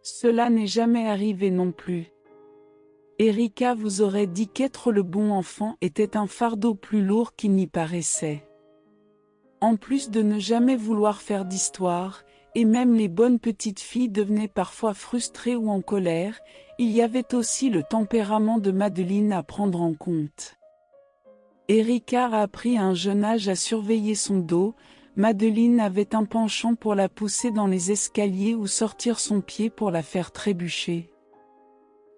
Cela n'est jamais arrivé non plus. Erika vous aurait dit qu'être le bon enfant était un fardeau plus lourd qu'il n'y paraissait. En plus de ne jamais vouloir faire d'histoire, et même les bonnes petites filles devenaient parfois frustrées ou en colère, il y avait aussi le tempérament de Madeleine à prendre en compte. Erika a appris à un jeune âge à surveiller son dos. Madeleine avait un penchant pour la pousser dans les escaliers ou sortir son pied pour la faire trébucher.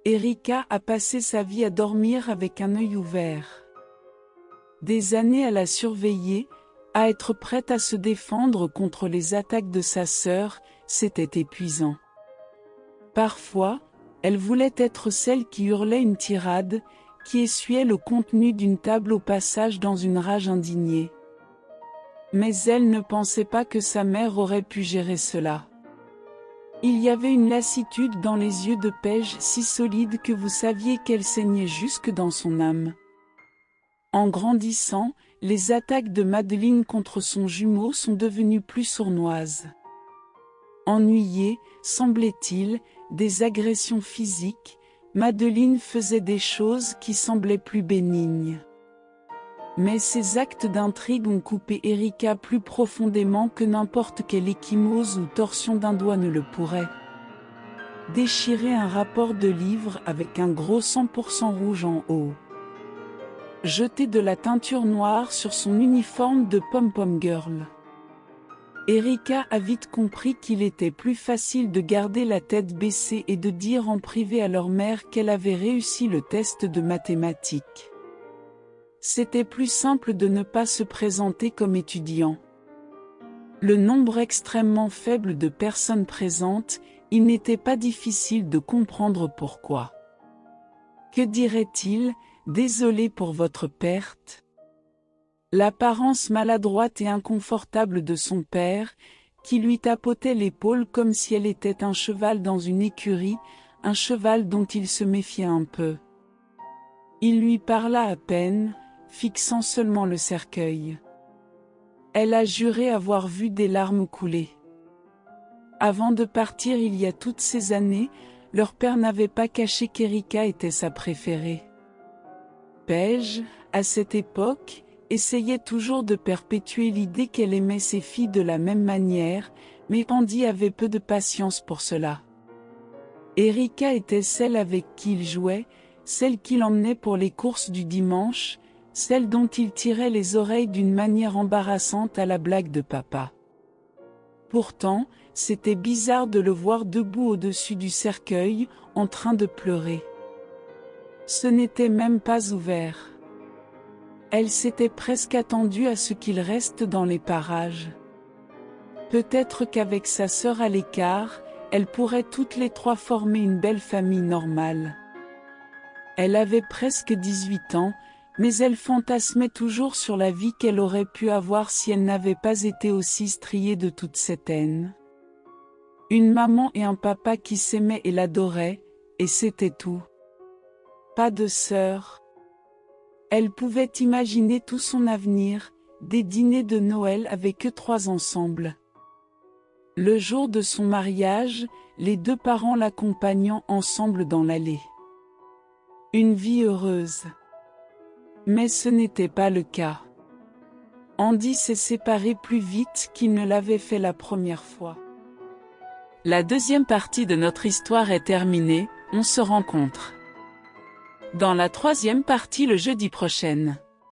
Erika a passé sa vie à dormir avec un œil ouvert. Des années à la surveiller, à être prête à se défendre contre les attaques de sa sœur, c'était épuisant. Parfois, elle voulait être celle qui hurlait une tirade, qui essuyait le contenu d'une table au passage dans une rage indignée. Mais elle ne pensait pas que sa mère aurait pu gérer cela. Il y avait une lassitude dans les yeux de Paige si solide que vous saviez qu'elle saignait jusque dans son âme. En grandissant, les attaques de Madeleine contre son jumeau sont devenues plus sournoises. Ennuyée, semblait-il, des agressions physiques, Madeleine faisait des choses qui semblaient plus bénignes. Mais ces actes d'intrigue ont coupé Erika plus profondément que n'importe quelle échymose ou torsion d'un doigt ne le pourrait. Déchirer un rapport de livre avec un gros 100% rouge en haut. Jeter de la teinture noire sur son uniforme de pom-pom girl. Erika a vite compris qu'il était plus facile de garder la tête baissée et de dire en privé à leur mère qu'elle avait réussi le test de mathématiques. C'était plus simple de ne pas se présenter comme étudiant. Le nombre extrêmement faible de personnes présentes, il n'était pas difficile de comprendre pourquoi. Que dirait-il ? Désolé pour votre perte. L'apparence maladroite et inconfortable de son père, qui lui tapotait l'épaule comme si elle était un cheval dans une écurie, un cheval dont il se méfiait un peu. Il lui parla à peine, fixant seulement le cercueil. Elle a juré avoir vu des larmes couler. Avant de partir il y a toutes ces années, leur père n'avait pas caché qu'Erika était sa préférée. Paige, à cette époque, essayait toujours de perpétuer l'idée qu'elle aimait ses filles de la même manière, mais Andy avait peu de patience pour cela. Erika était celle avec qui il jouait, celle qu'il emmenait pour les courses du dimanche, celle dont il tirait les oreilles d'une manière embarrassante à la blague de papa. Pourtant, c'était bizarre de le voir debout au-dessus du cercueil, en train de pleurer. Ce n'était même pas ouvert. Elle s'était presque attendue à ce qu'il reste dans les parages. Peut-être qu'avec sa sœur à l'écart, elles pourraient toutes les trois former une belle famille normale. Elle avait presque 18 ans, mais elle fantasmait toujours sur la vie qu'elle aurait pu avoir si elle n'avait pas été aussi striée de toute cette haine. Une maman et un papa qui s'aimaient et l'adoraient, et c'était tout. Pas de sœur. Elle pouvait imaginer tout son avenir, des dîners de Noël avec eux trois ensemble. Le jour de son mariage, les deux parents l'accompagnant ensemble dans l'allée. Une vie heureuse. Mais ce n'était pas le cas. Andy s'est séparé plus vite qu'il ne l'avait fait la première fois. La deuxième partie de notre histoire est terminée, on se rencontre dans la troisième partie le jeudi prochain.